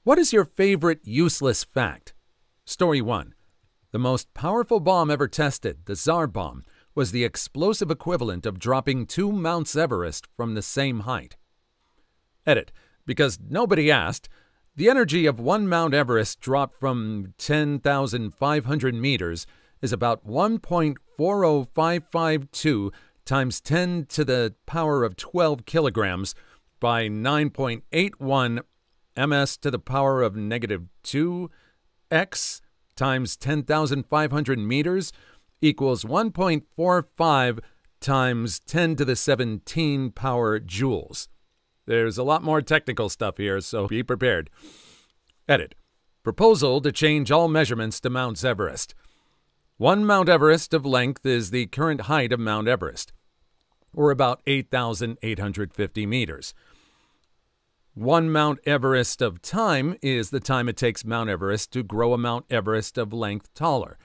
What is your favorite useless fact? Story 1. The most powerful bomb ever tested, the Tsar bomb, was the explosive equivalent of dropping 2 Mounts Everest from the same height. Edit. Because nobody asked, the energy of 1 Mount Everest dropped from 10,500 meters is about 1.40552 times 10 to the power of 12 kilograms by 9.81 ms to the power of negative 2x times 10,500 meters equals 1.45 times 10 to the 17 power joules. There's a lot more technical stuff here, so be prepared. Edit. Proposal to change all measurements to Mount Everest. 1 Mount Everest of length is the current height of Mount Everest, or about 8,850 meters. 1 Mount Everest of time is the time it takes Mount Everest to grow a Mount Everest of length taller,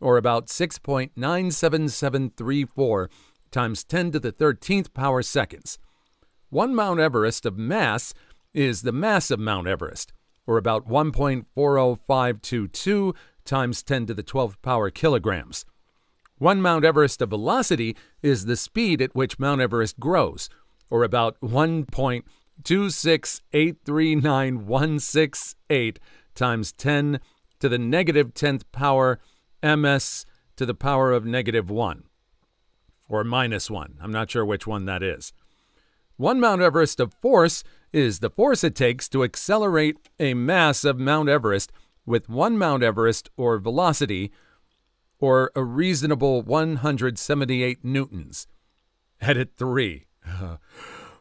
or about 6.97734 times 10 to the 13th power seconds. 1 Mount Everest of mass is the mass of Mount Everest, or about 1.40522 times 10 to the 12th power kilograms. 1 Mount Everest of velocity is the speed at which Mount Everest grows, or about 1.2683968 times 10 to the negative 10th power ms to the power of negative 1, or minus 1. I'm not sure which one that is. 1 Mount Everest of force is the force it takes to accelerate a mass of Mount Everest with 1 Mount Everest or velocity, or a reasonable 178 newtons. Edit 3.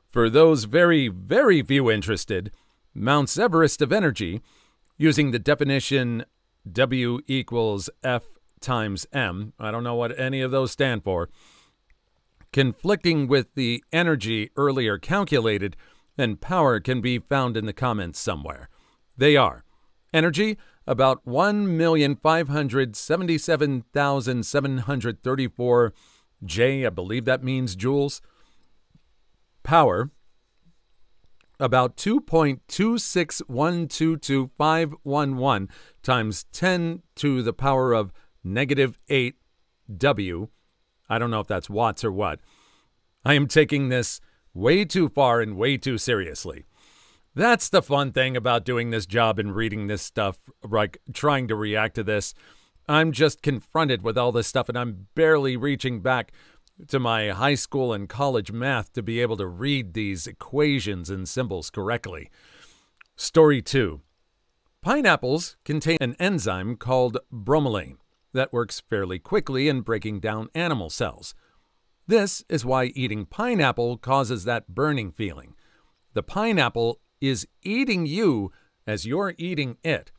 For those very, very few interested, Mount Everest of energy, using the definition W equals F times M, I don't know what any of those stand for, conflicting with the energy earlier calculated, and power can be found in the comments somewhere. They are energy, about 1,577,734 J, I believe that means joules. Power, about 2.261225511 times 10 to the power of negative 8 W. I don't know if that's watts or what. I am taking this way too far and way too seriously. That's the fun thing about doing this job and reading this stuff, like trying to react to this. I'm just confronted with all this stuff, and I'm barely reaching back to my high school and college math to be able to read these equations and symbols correctly. Story 2. Pineapples contain an enzyme called bromelain that works fairly quickly in breaking down animal cells. This is why eating pineapple causes that burning feeling. The pineapple is eating you as you're eating it.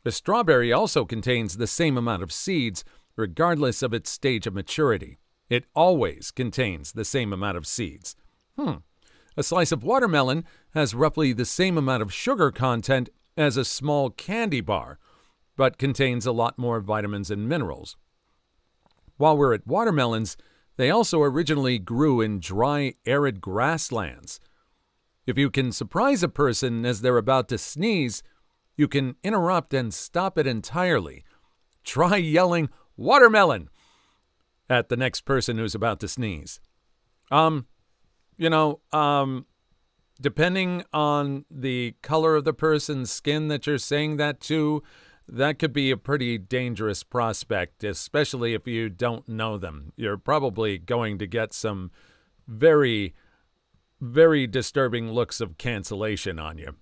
The strawberry also contains the same amount of seeds, regardless of its stage of maturity. It always contains the same amount of seeds. A slice of watermelon has roughly the same amount of sugar content as a small candy bar, but contains a lot more vitamins and minerals. While we're at watermelons, they also originally grew in dry, arid grasslands. If you can surprise a person as they're about to sneeze, you can interrupt and stop it entirely. Try yelling, "Watermelon!" at the next person who's about to sneeze. Depending on the color of the person's skin that you're saying that to, that could be a pretty dangerous prospect, especially if you don't know them. You're probably going to get some very, very disturbing looks of cancellation on you.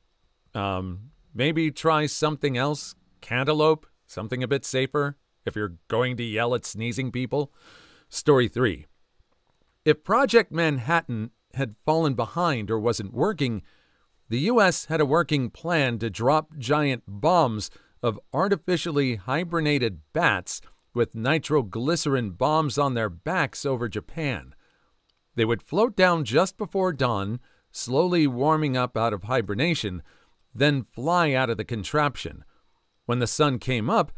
Maybe try something else, cantaloupe, something a bit safer, if you're going to yell at sneezing people. Story 3. If Project Manhattan had fallen behind or wasn't working, the U.S. had a working plan to drop giant bombs of artificially hibernated bats with nitroglycerin bombs on their backs over Japan. They would float down just before dawn, slowly warming up out of hibernation, then fly out of the contraption. When the sun came up,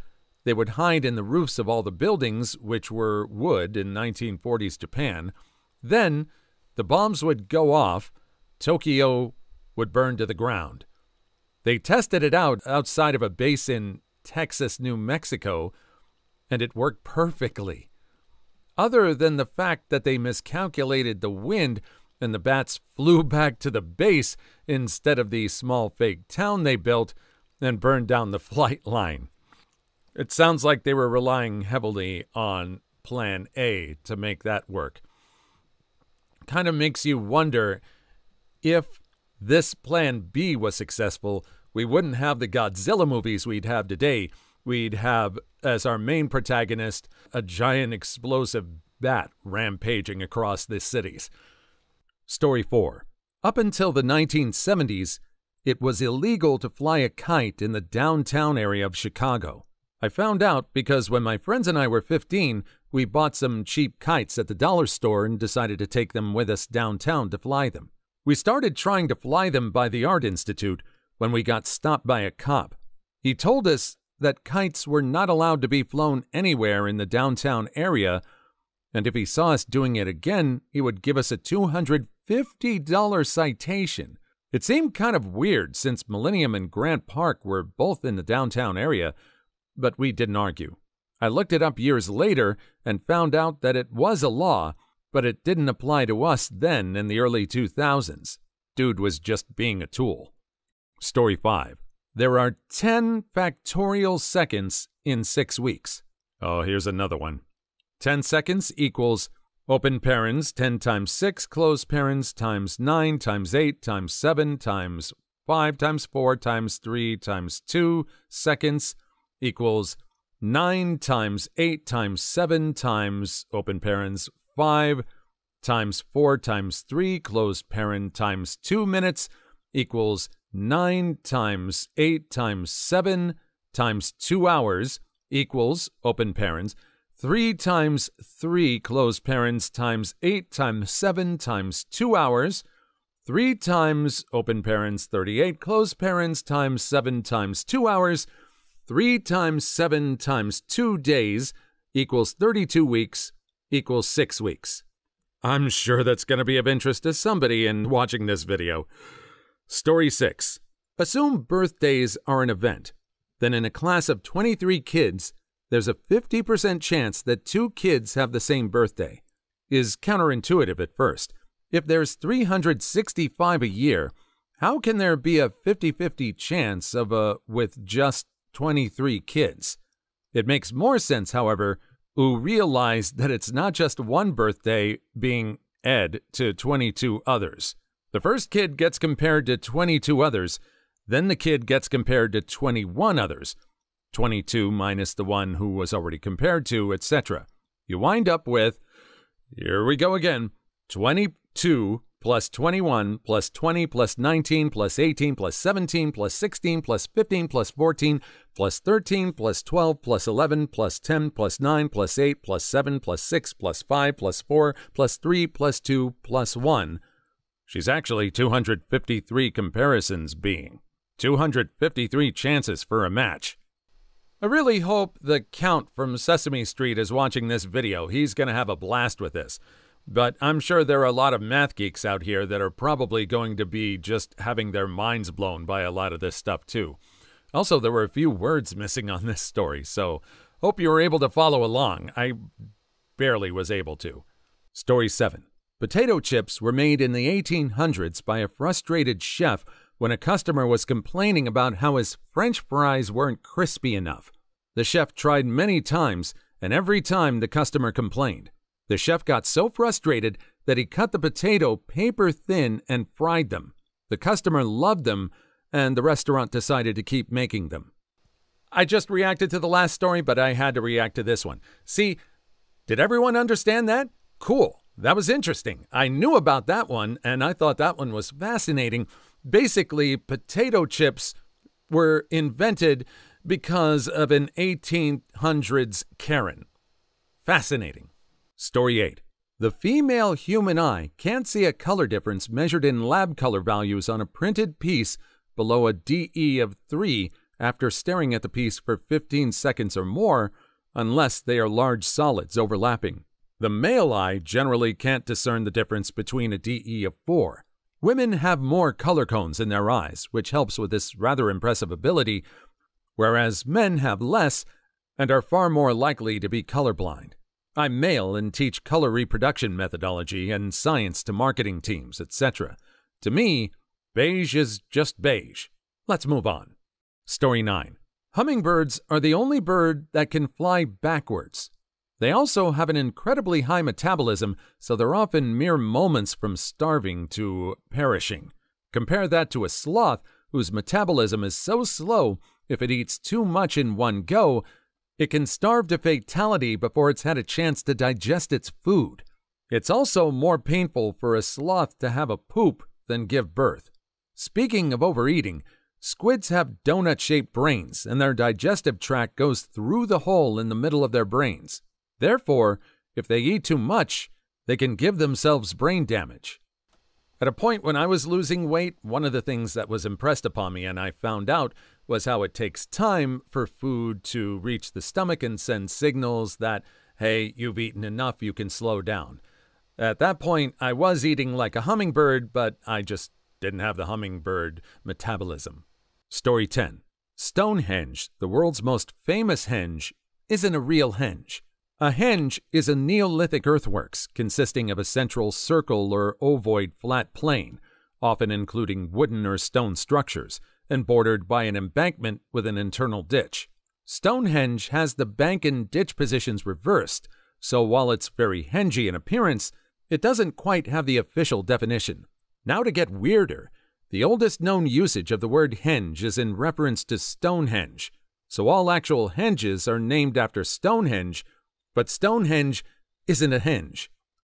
they would hide in the roofs of all the buildings, which were wood in 1940s Japan. Then the bombs would go off, Tokyo would burn to the ground. They tested it out outside of a base in Texas, New Mexico, and it worked perfectly. Other than the fact that they miscalculated the wind and the bats flew back to the base instead of the small fake town they built and burned down the flight line. It sounds like they were relying heavily on Plan A to make that work. Kind of makes you wonder if this Plan B was successful, we wouldn't have the Godzilla movies we'd have today. We'd have, as our main protagonist, a giant explosive bat rampaging across the cities. Story 4. Up until the 1970s, it was illegal to fly a kite in the downtown area of Chicago. I found out because when my friends and I were 15, we bought some cheap kites at the dollar store and decided to take them with us downtown to fly them. We started trying to fly them by the Art Institute when we got stopped by a cop. He told us that kites were not allowed to be flown anywhere in the downtown area, and if he saw us doing it again, he would give us a $250 citation. It seemed kind of weird since Millennium and Grant Park were both in the downtown area, but we didn't argue. I looked it up years later and found out that it was a law, but it didn't apply to us then in the early 2000s. Dude was just being a tool. Story 5. There are 10 factorial seconds in 6 weeks. Oh, here's another one. 10 seconds equals open parens 10 times 6, close parens times 9 times 8 times 7 times 5 times 4 times 3 times 2 seconds equals 9 times 8 times 7 times open parens 5 times 4 times 3 closed paren times 2 minutes equals 9 times 8 times 7 times 2 hours equals, open parens, 3 times 3 closed parens times 8 times 7 times 2 hours, 3 times, open parens, 38 closed parens times 7 times 2 hours, 3 times 7 times 2 days equals 32 weeks equals 6 weeks. I'm sure that's going to be of interest to somebody in watching this video. Story 6. Assume birthdays are an event. Then in a class of 23 kids, there's a 50% chance that 2 kids have the same birthday. Is counterintuitive at first. If there's 365 a year, how can there be a 50-50 chance with just 23 kids? It makes more sense, however, who realized that it's not just one birthday being Ed to 22 others. The first kid gets compared to 22 others, then the kid gets compared to 21 others, 22 minus the one who was already compared to, etc. You wind up with, here we go again, 22 plus 21 plus 20 plus 19 plus 18 plus 17 plus 16 plus 15 plus 14 plus 13 plus 12 plus 11 plus 10 plus 9 plus 8 plus 7 plus 6 plus 5 plus 4 plus 3 plus 2 plus 1. She's actually 253 comparisons being. 253 chances for a match. I really hope the Count from Sesame Street is watching this video. He's going to have a blast with this. But I'm sure there are a lot of math geeks out here that are probably going to be just having their minds blown by a lot of this stuff too. Also, there were a few words missing on this story, so hope you were able to follow along. I barely was able to. Story 7. Potato chips were made in the 1800s by a frustrated chef when a customer was complaining about how his French fries weren't crispy enough. The chef tried many times, and every time the customer complained. The chef got so frustrated that he cut the potato paper thin and fried them. The customer loved them, and the restaurant decided to keep making them. I just reacted to the last story, but I had to react to this one. See, did everyone understand that? Cool. That was interesting. I knew about that one, and I thought that one was fascinating. Basically, potato chips were invented because of an 1800s Karen. Fascinating. Story 8. The female human eye can't see a color difference measured in lab color values on a printed piece below a DE of 3 after staring at the piece for 15 seconds or more, unless they are large solids overlapping. The male eye generally can't discern the difference between a DE of 4. Women have more color cones in their eyes, which helps with this rather impressive ability, whereas men have less and are far more likely to be colorblind. I'm male and teach color reproduction methodology and science to marketing teams, etc. To me, beige is just beige. Let's move on. Story 9. Hummingbirds are the only bird that can fly backwards. They also have an incredibly high metabolism, so they're often mere moments from starving to perishing. Compare that to a sloth, whose metabolism is so slow, if it eats too much in one go, it can starve to fatality before it's had a chance to digest its food. It's also more painful for a sloth to have a poop than give birth. Speaking of overeating, squids have donut-shaped brains, and their digestive tract goes through the hole in the middle of their brains. Therefore, if they eat too much, they can give themselves brain damage. At a point when I was losing weight, one of the things that was impressed upon me and I found out was how it takes time for food to reach the stomach and send signals that, hey, you've eaten enough, you can slow down. At that point, I was eating like a hummingbird, but I just didn't have the hummingbird metabolism. Story 10. Stonehenge, the world's most famous henge, isn't a real henge. A henge is a Neolithic earthworks consisting of a central circle or ovoid flat plane, often including wooden or stone structures, and bordered by an embankment with an internal ditch. Stonehenge has the bank and ditch positions reversed, so while it's very hengy in appearance, it doesn't quite have the official definition. Now to get weirder, the oldest known usage of the word henge is in reference to Stonehenge, so all actual henges are named after Stonehenge, but Stonehenge isn't a henge.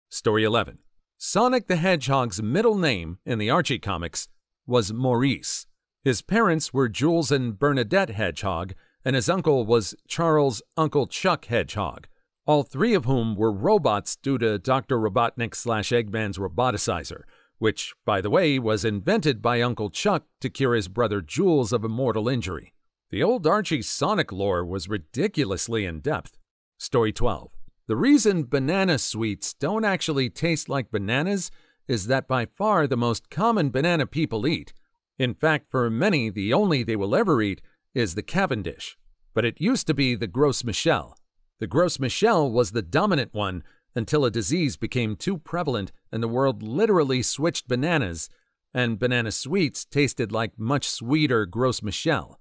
Story 11. Sonic the Hedgehog's middle name in the Archie comics was Maurice. His parents were Jules and Bernadette Hedgehog, and his uncle was Charles Uncle Chuck Hedgehog, all three of whom were robots due to Dr. Robotnik/Eggman's roboticizer, which, by the way, was invented by Uncle Chuck to cure his brother Jules of a mortal injury. The old Archie Sonic lore was ridiculously in-depth. Story 12. The reason banana sweets don't actually taste like bananas is that by far the most common banana people eat. In fact, for many, the only they will ever eat is the Cavendish. But it used to be the Gros Michel. The Gros Michel was the dominant one until a disease became too prevalent and the world literally switched bananas, and banana sweets tasted like much sweeter Gros Michel.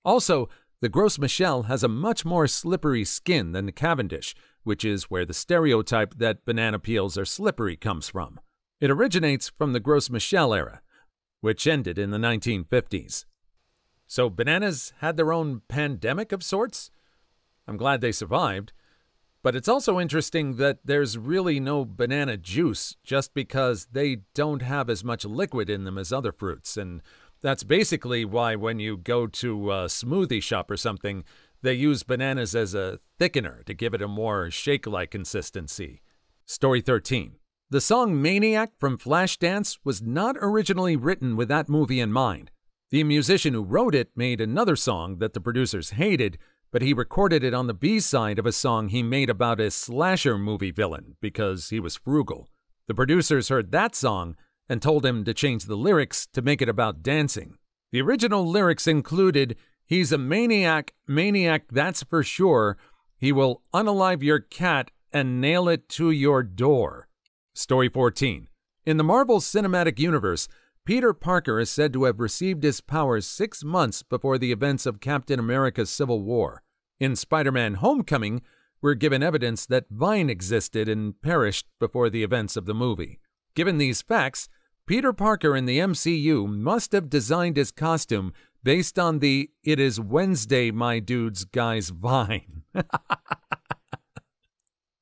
Also, the Gros Michel has a much more slippery skin than the Cavendish, which is where the stereotype that banana peels are slippery comes from. It originates from the Gros Michel era, which ended in the 1950s. So bananas had their own pandemic of sorts? I'm glad they survived. But it's also interesting that there's really no banana juice just because they don't have as much liquid in them as other fruits, and that's basically why when you go to a smoothie shop or something, they use bananas as a thickener to give it a more shake-like consistency. Story 13. The song Maniac from Flashdance was not originally written with that movie in mind. The musician who wrote it made another song that the producers hated, but he recorded it on the B-side of a song he made about a slasher movie villain because he was frugal. The producers heard that song and told him to change the lyrics to make it about dancing. The original lyrics included, "He's a maniac, maniac that's for sure. He will unalive your cat and nail it to your door." Story 14. In the Marvel Cinematic Universe, Peter Parker is said to have received his powers 6 months before the events of Captain America's Civil War. In Spider-Man: Homecoming, we're given evidence that Vine existed and perished before the events of the movie. Given these facts, Peter Parker in the MCU must have designed his costume based on the "It is Wednesday, my dudes" guy's Vine.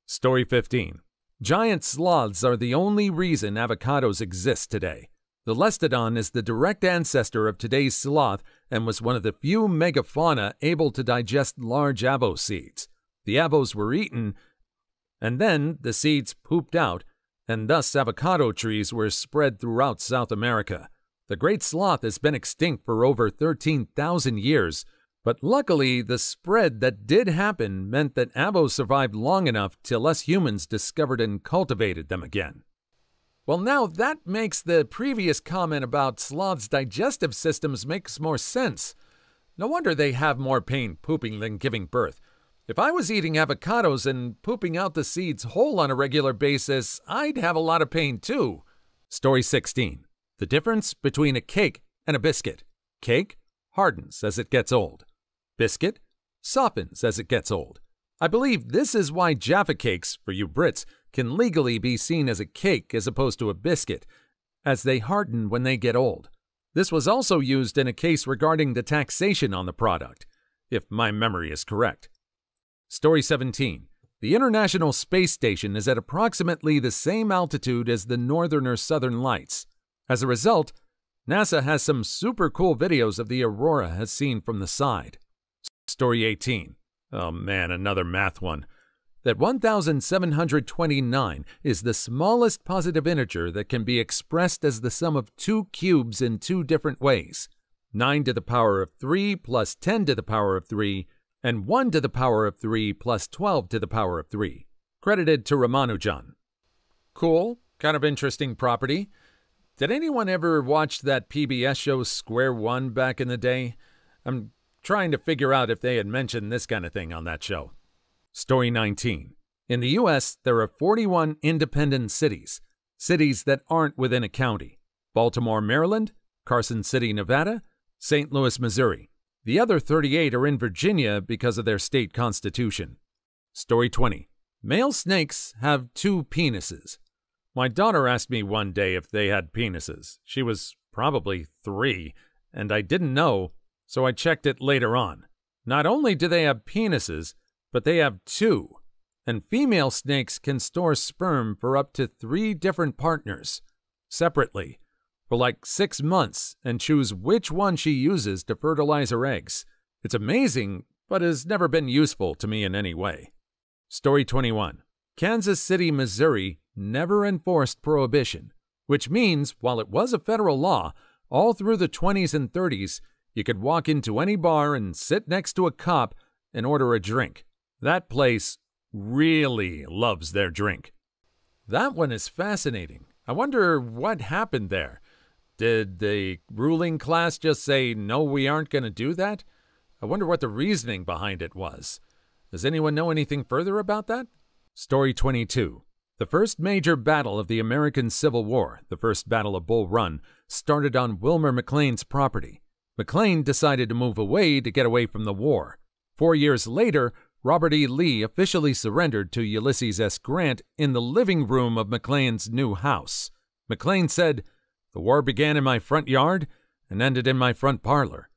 Story 15. Giant sloths are the only reason avocados exist today. The Lestodon is the direct ancestor of today's sloth and was one of the few megafauna able to digest large avo seeds. The avos were eaten, and then the seeds pooped out, and thus avocado trees were spread throughout South America. The great sloth has been extinct for over 13,000 years, but luckily the spread that did happen meant that avos survived long enough till us humans discovered and cultivated them again. Well, now that makes the previous comment about sloths' digestive systems makes more sense. No wonder they have more pain pooping than giving birth. If I was eating avocados and pooping out the seeds whole on a regular basis, I'd have a lot of pain too. Story 16. The difference between a cake and a biscuit. Cake hardens as it gets old. Biscuit softens as it gets old. I believe this is why Jaffa cakes, for you Brits, can legally be seen as a cake as opposed to a biscuit, as they harden when they get old. This was also used in a case regarding the taxation on the product, if my memory is correct. Story 17. The International Space Station is at approximately the same altitude as the northern or southern lights. As a result, NASA has some super cool videos of the aurora as seen from the side. Story 18. Oh man, another math one. That 1,729 is the smallest positive integer that can be expressed as the sum of two cubes in two different ways. 9 to the power of 3 plus 10 to the power of 3, and 1 to the power of 3 plus 12 to the power of 3. Credited to Ramanujan. Cool, kind of interesting property. Did anyone ever watch that PBS show Square One back in the day? I'm trying to figure out if they had mentioned this kind of thing on that show. Story 19. In the U.S., there are 41 independent cities, cities that aren't within a county. Baltimore, Maryland, Carson City, Nevada, St. Louis, Missouri. The other 38 are in Virginia because of their state constitution. Story 20. Male snakes have two penises. My daughter asked me one day if they had penises. She was probably 3, and I didn't know, so I checked it later on. Not only do they have penises, but they have 2, and female snakes can store sperm for up to 3 different partners, separately, for like 6 months, and choose which one she uses to fertilize her eggs. It's amazing, but has never been useful to me in any way. Story 21. Kansas City, Missouri never enforced prohibition, which means, while it was a federal law, all through the 20s and 30s, you could walk into any bar and sit next to a cop and order a drink. That place really loves their drink. That one is fascinating. I wonder what happened there. Did the ruling class just say, no, we aren't going to do that? I wonder what the reasoning behind it was. Does anyone know anything further about that? Story 22. The first major battle of the American Civil War, the First Battle of Bull Run, started on Wilmer McLean's property. McLean decided to move away to get away from the war. 4 years later, Robert E. Lee officially surrendered to Ulysses S. Grant in the living room of McLean's new house. McLean said, "The war began in my front yard and ended in my front parlor."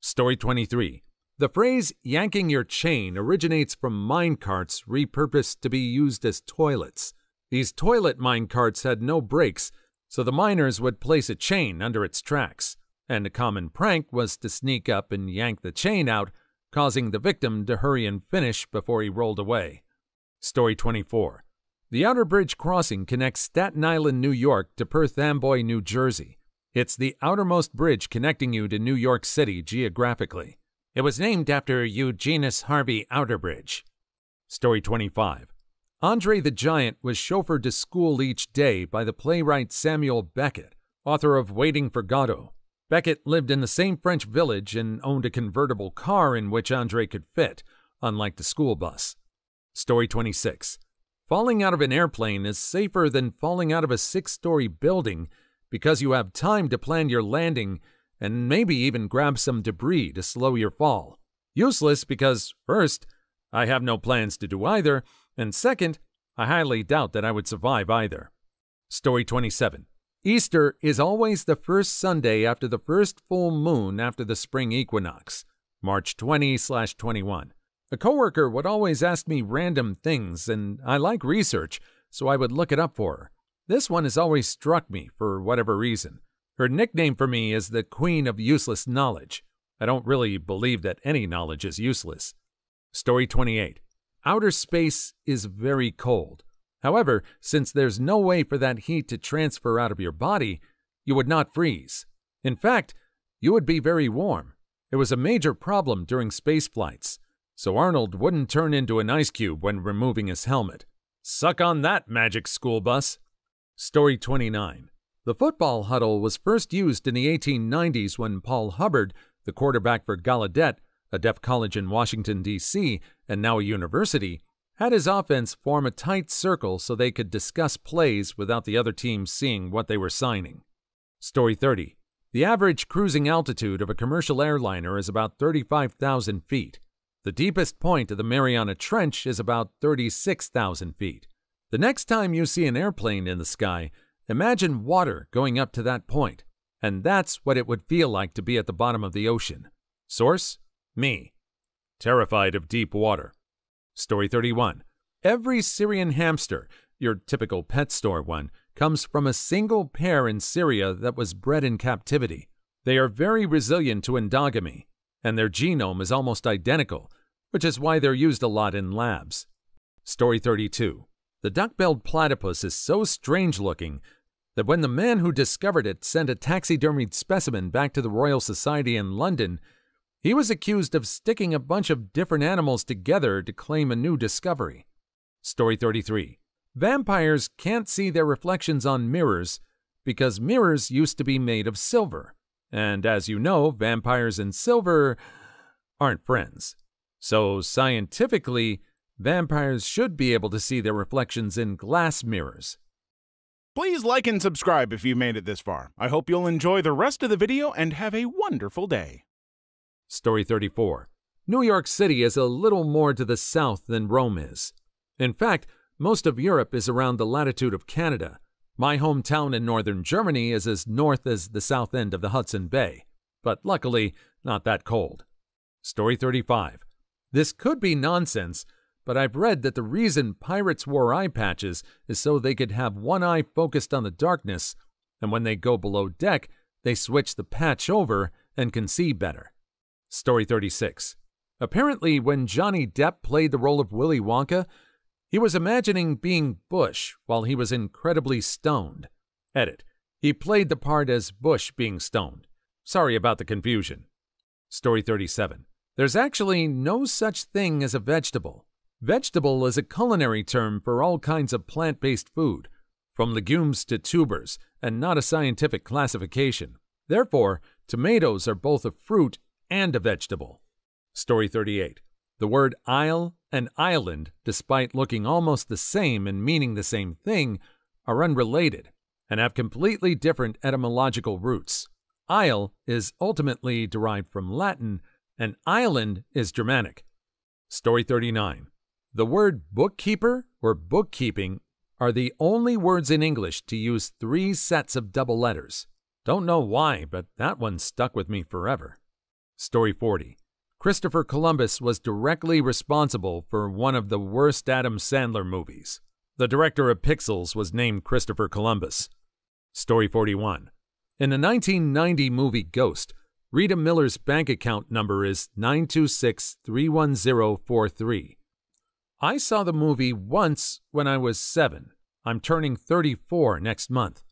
Story 23. The phrase yanking your chain originates from mine carts repurposed to be used as toilets. These toilet mine carts had no brakes, so the miners would place a chain under its tracks, and a common prank was to sneak up and yank the chain out, causing the victim to hurry and finish before he rolled away. Story 24. The Outer Bridge Crossing connects Staten Island, New York to Perth Amboy, New Jersey. It's the outermost bridge connecting you to New York City geographically. It was named after Eugenius Harvey Outerbridge. Story 25. Andre the Giant was chauffeured to school each day by the playwright Samuel Beckett, author of Waiting for Godot. Beckett lived in the same French village and owned a convertible car in which Andre could fit, unlike the school bus. Story 26. Falling out of an airplane is safer than falling out of a 6-story building because you have time to plan your landing and maybe even grab some debris to slow your fall. Useless because, first, I have no plans to do either, and second, I highly doubt that I would survive either. Story 27. Easter is always the first Sunday after the first full moon after the spring equinox, March 20/21. A coworker would always ask me random things, and I like research, so I would look it up for her. This one has always struck me for whatever reason. Her nickname for me is the Queen of Useless Knowledge. I don't really believe that any knowledge is useless. Story 28. Outer space is very cold. However, since there's no way for that heat to transfer out of your body, you would not freeze. In fact, you would be very warm. It was a major problem during space flights, so Arnold wouldn't turn into an ice cube when removing his helmet. Suck on that, Magic School Bus! Story 29. The football huddle was first used in the 1890s when Paul Hubbard, the quarterback for Gallaudet, a deaf college in Washington, D.C., and now a university, had his offense form a tight circle so they could discuss plays without the other team seeing what they were signing. Story 30. The average cruising altitude of a commercial airliner is about 35,000 feet. The deepest point of the Mariana Trench is about 36,000 feet. The next time you see an airplane in the sky, imagine water going up to that point, and that's what it would feel like to be at the bottom of the ocean. Source? Me. Terrified of deep water. Story 31. Every Syrian hamster, your typical pet store one, comes from a single pair in Syria that was bred in captivity. They are very resilient to endogamy, and their genome is almost identical, which is why they're used a lot in labs. Story 32. The duck-billed platypus is so strange-looking that when the man who discovered it sent a taxidermied specimen back to the Royal Society in London, he was accused of sticking a bunch of different animals together to claim a new discovery. Story 33. Vampires can't see their reflections on mirrors because mirrors used to be made of silver. And as you know, vampires and silver aren't friends. So scientifically, vampires should be able to see their reflections in glass mirrors. Please like and subscribe if you made it this far. I hope you'll enjoy the rest of the video and have a wonderful day. Story 34. New York City is a little more to the south than Rome is. In fact, most of Europe is around the latitude of Canada. My hometown in northern Germany is as north as the south end of the Hudson Bay, but luckily not that cold. Story 35. This could be nonsense, but I've read that the reason pirates wore eye patches is so they could have one eye focused on the darkness, and when they go below deck, they switch the patch over and can see better. Story 36. Apparently, when Johnny Depp played the role of Willy Wonka, he was imagining being Bush while he was incredibly stoned. Edit. He played the part as Bush being stoned. Sorry about the confusion. Story 37. There's actually no such thing as a vegetable. Vegetable is a culinary term for all kinds of plant-based food, from legumes to tubers, and not a scientific classification. Therefore, tomatoes are both a fruit and a vegetable. Story 38. The word isle and island, despite looking almost the same and meaning the same thing, are unrelated and have completely different etymological roots. Isle is ultimately derived from Latin, and island is Germanic. Story 39. The word bookkeeper or bookkeeping are the only words in English to use 3 sets of double letters. Don't know why, but that one stuck with me forever. Story 40. Christopher Columbus was directly responsible for one of the worst Adam Sandler movies. The director of Pixels was named Christopher Columbus. Story 41. In the 1990 movie Ghost, Rita Miller's bank account number is 926-31043. I saw the movie once when I was 7. I'm turning 34 next month.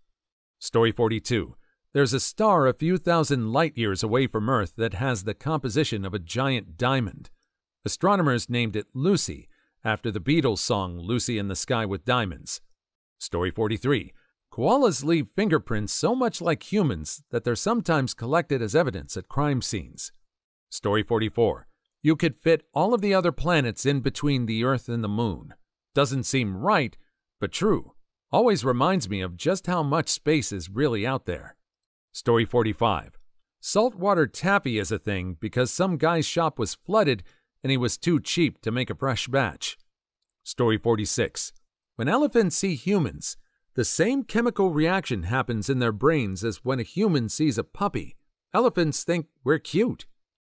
Story 42. There's a star a few thousand light-years away from Earth that has the composition of a giant diamond. Astronomers named it Lucy, after the Beatles song Lucy in the Sky with Diamonds. Story 43. Koalas leave fingerprints so much like humans that they're sometimes collected as evidence at crime scenes. Story 44. You could fit all of the other planets in between the Earth and the Moon. Doesn't seem right, but true. Always reminds me of just how much space is really out there. Story 45. Saltwater taffy is a thing because some guy's shop was flooded and he was too cheap to make a fresh batch. Story 46. When elephants see humans, the same chemical reaction happens in their brains as when a human sees a puppy. Elephants think we're cute.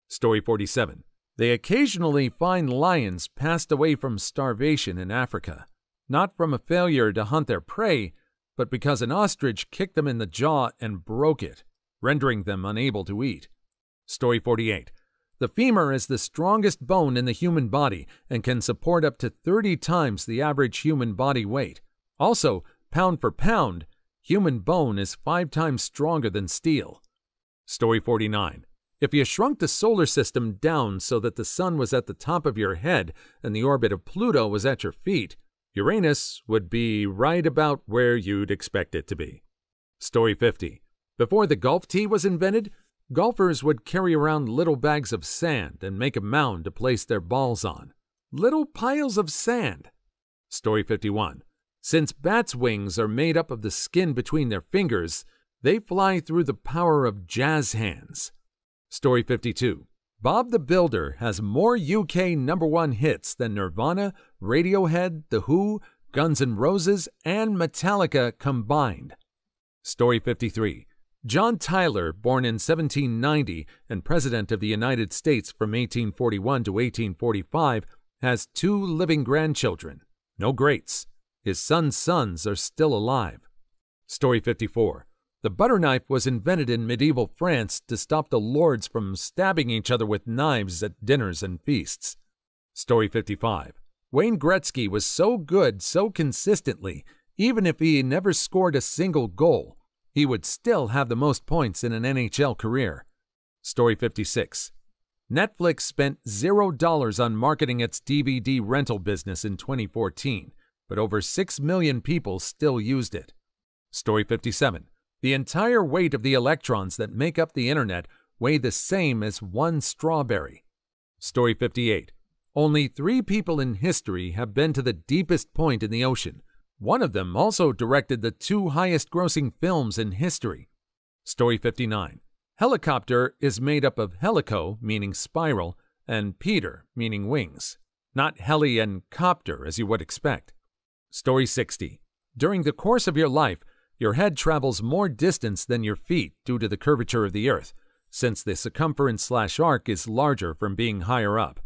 Story 47. They occasionally find lions passed away from starvation in Africa, not from a failure to hunt their prey, but because an ostrich kicked them in the jaw and broke it, rendering them unable to eat. Story 48. The femur is the strongest bone in the human body and can support up to 30 times the average human body weight. Also, pound for pound, human bone is 5 times stronger than steel. Story 49. If you shrunk the solar system down so that the sun was at the top of your head and the orbit of Pluto was at your feet, Uranus would be right about where you'd expect it to be. Story 50. Before the golf tee was invented, golfers would carry around little bags of sand and make a mound to place their balls on. Little piles of sand. Story 51. Since bats' wings are made up of the skin between their fingers, they fly through the power of jazz hands. Story 52. Bob the Builder has more UK #1 hits than Nirvana, Radiohead, The Who, Guns N' Roses, and Metallica combined. Story 53. John Tyler, born in 1790 and President of the United States from 1841 to 1845, has 2 living grandchildren. No greats. His son's sons are still alive. Story 54. The butter knife was invented in medieval France to stop the lords from stabbing each other with knives at dinners and feasts. Story 55. Wayne Gretzky was so good so consistently, even if he never scored a single goal, he would still have the most points in an NHL career. Story 56. Netflix spent $0 on marketing its DVD rental business in 2014, but over 6 million people still used it. Story 57. The entire weight of the electrons that make up the internet weigh the same as 1 strawberry. Story 58. Only 3 people in history have been to the deepest point in the ocean. One of them also directed the 2 highest-grossing films in history. Story 59. Helicopter is made up of helico, meaning spiral, and peter, meaning wings. Not heli and copter, as you would expect. Story 60. During the course of your life, your head travels more distance than your feet due to the curvature of the Earth, since the circumference/arc is larger from being higher up.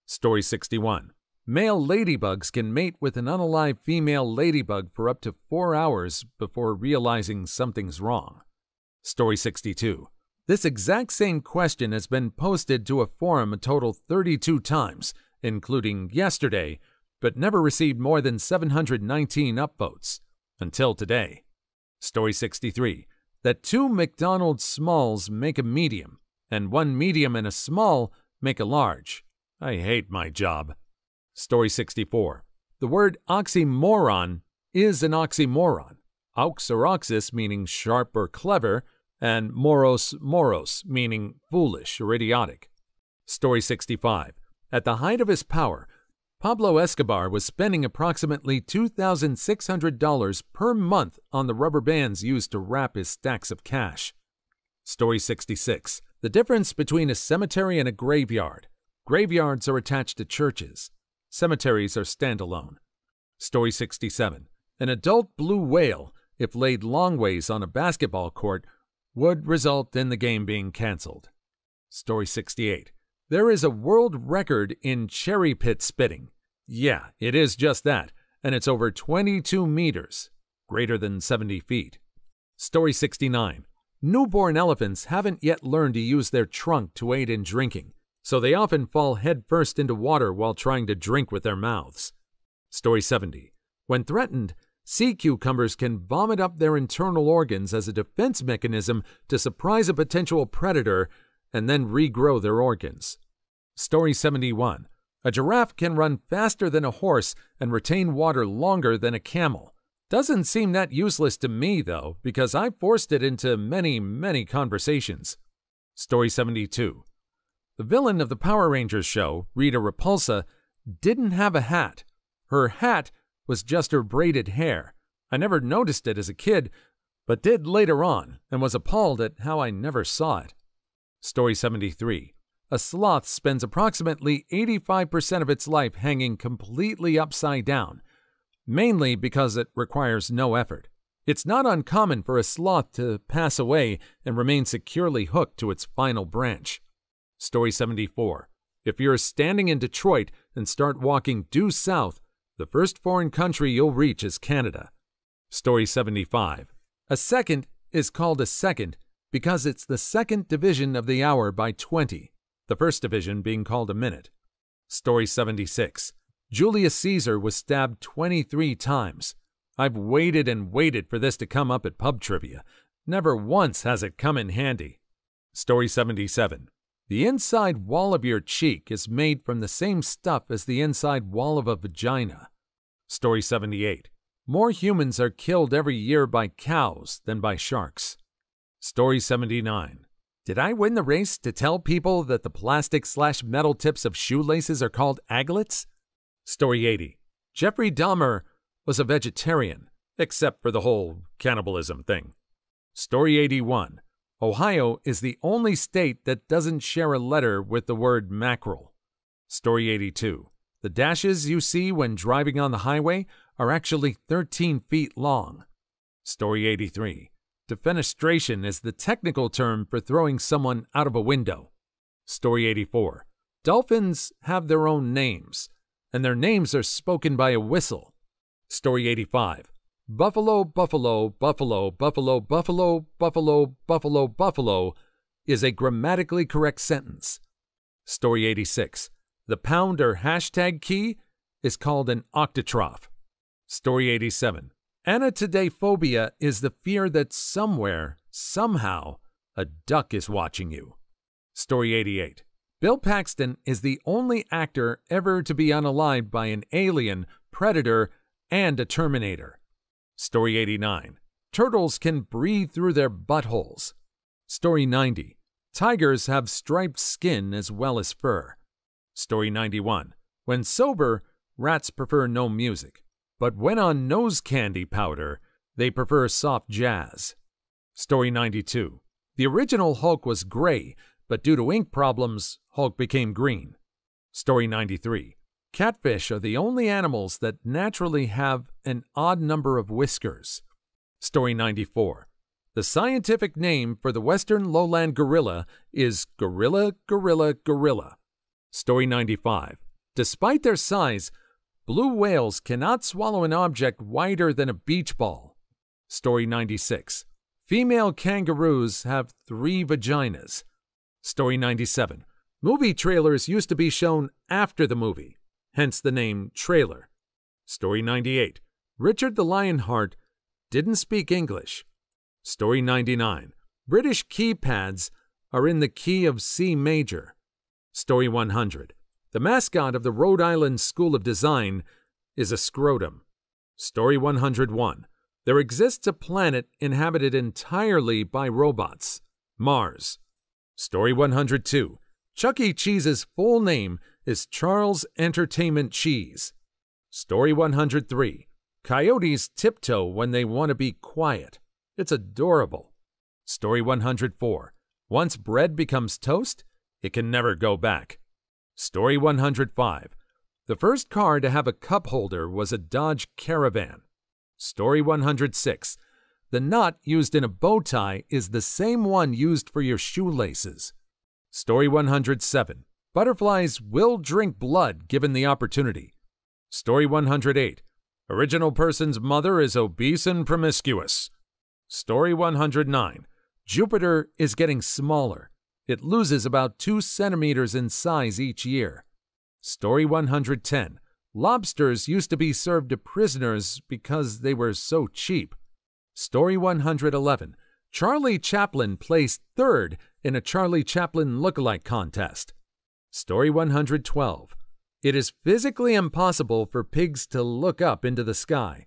Story 61. Male ladybugs can mate with an unalive female ladybug for up to 4 hours before realizing something's wrong. Story 62. This exact same question has been posted to a forum a total 32 times, including yesterday, but never received more than 719 upvotes, until today. Story 63. That 2 McDonald's smalls make a medium, and 1 medium and a small make a large. I hate my job. Story 64. The word oxymoron is an oxymoron. Aux or oxys meaning sharp or clever, and moros meaning foolish or idiotic. Story 65. At the height of his power, Pablo Escobar was spending approximately $2,600 per month on the rubber bands used to wrap his stacks of cash. Story 66. The difference between a cemetery and a graveyard. Graveyards are attached to churches. Cemeteries are standalone. Story 67. An adult blue whale, if laid long ways on a basketball court, would result in the game being canceled. Story 68. There is a world record in cherry pit spitting. Yeah, it is just that, and it's over 22 meters, greater than 70 feet. Story 69. Newborn elephants haven't yet learned to use their trunk to aid in drinking, so they often fall headfirst into water while trying to drink with their mouths. Story 70. When threatened, sea cucumbers can vomit up their internal organs as a defense mechanism to surprise a potential predator and then regrow their organs. Story 71. A giraffe can run faster than a horse and retain water longer than a camel. Doesn't seem that useless to me, though, because I forced it into many conversations. Story 72. The villain of the Power Rangers show, Rita Repulsa, didn't have a hat. Her hat was just her braided hair. I never noticed it as a kid, but did later on, and was appalled at how I never saw it. Story 73. A sloth spends approximately 85% of its life hanging completely upside down, mainly because it requires no effort. It's not uncommon for a sloth to pass away and remain securely hooked to its final branch. Story 74. If you're standing in Detroit and start walking due south, the first foreign country you'll reach is Canada. Story 75. A second is called a second because it's the second division of the hour by 20, the first division being called a minute. Story 76. Julius Caesar was stabbed 23 times. I've waited and waited for this to come up at pub trivia. Never once has it come in handy. Story 77. The inside wall of your cheek is made from the same stuff as the inside wall of a vagina. Story 78. More humans are killed every year by cows than by sharks. Story 79. Did I win the race to tell people that the plastic/metal tips of shoelaces are called aglets? Story 80. Jeffrey Dahmer was a vegetarian, except for the whole cannibalism thing. Story 81. Ohio is the only state that doesn't share a letter with the word mackerel. Story 82. The dashes you see when driving on the highway are actually 13 feet long. Story 83. Defenestration is the technical term for throwing someone out of a window. Story 84. Dolphins have their own names, and their names are spoken by a whistle. Story 85. Buffalo, buffalo, buffalo, buffalo, buffalo, buffalo, buffalo, buffalo is a grammatically correct sentence. Story 86. The pound or hashtag key is called an octotroph. Story 87. Anatidaphobia is the fear that somewhere, somehow, a duck is watching you. Story 88. Bill Paxton is the only actor ever to be unalived by an alien, predator, and a Terminator. Story 89. Turtles can breathe through their buttholes. Story 90. Tigers have striped skin as well as fur. Story 91. When sober, rats prefer no music, but when on nose candy powder, they prefer soft jazz. Story 92. The original Hulk was gray, but due to ink problems, Hulk became green. Story 93. Catfish are the only animals that naturally have an odd number of whiskers. Story 94. The scientific name for the western lowland gorilla is gorilla, gorilla, gorilla. Story 95. Despite their size, blue whales cannot swallow an object wider than a beach ball. Story 96. Female kangaroos have 3 vaginas. Story 97. Movie trailers used to be shown after the movie, hence the name trailer. Story 98. Richard the Lionheart didn't speak English. Story 99. British keypads are in the key of C major. Story 100. The mascot of the Rhode Island School of Design is a scrotum. Story 101. There exists a planet inhabited entirely by robots, Mars. Story 102. Chuck E. Cheese's full name is Charles Entertainment Cheese. Story 103. Coyotes tiptoe when they want to be quiet. It's adorable. Story 104. Once bread becomes toast, it can never go back. Story 105. The first car to have a cup holder was a Dodge Caravan. Story 106. The knot used in a bow tie is the same one used for your shoelaces. Story 107. Butterflies will drink blood given the opportunity. Story 108. Original person's mother is obese and promiscuous. Story 109. Jupiter is getting smaller. It loses about 2 centimeters in size each year. Story 110. Lobsters used to be served to prisoners because they were so cheap. Story 111. Charlie Chaplin placed 3rd in a Charlie Chaplin lookalike contest. Story 112. It is physically impossible for pigs to look up into the sky.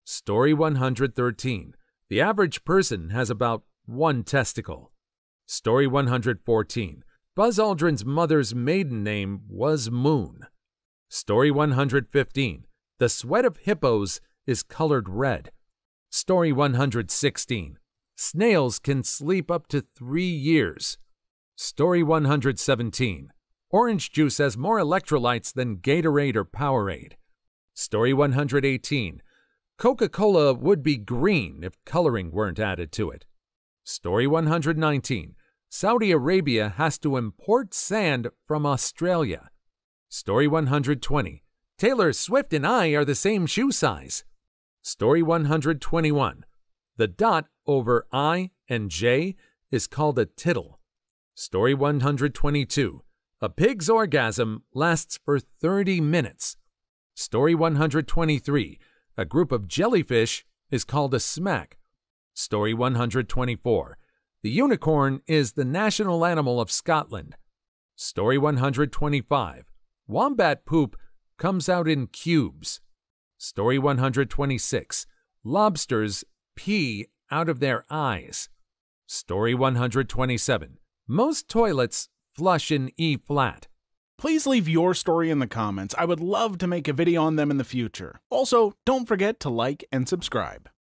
Story 113. The average person has about 1 testicle. Story 114. Buzz Aldrin's mother's maiden name was Moon. Story 115. The sweat of hippos is colored red. Story 116. Snails can sleep up to 3 years. Story 117. Orange juice has more electrolytes than Gatorade or Powerade. Story 118. Coca-Cola would be green if coloring weren't added to it. Story 119. Saudi Arabia has to import sand from Australia. Story 120. Taylor Swift and I are the same shoe size. Story 121. The dot over I and J is called a tittle. Story 122. A pig's orgasm lasts for 30 minutes. Story 123. A group of jellyfish is called a smack. Story 124. The unicorn is the national animal of Scotland. Story 125. Wombat poop comes out in cubes. Story 126. Lobsters pee out of their eyes. Story 127. Most toilets flush in E-flat. Please leave your story in the comments. I would love to make a video on them in the future. Also, don't forget to like and subscribe.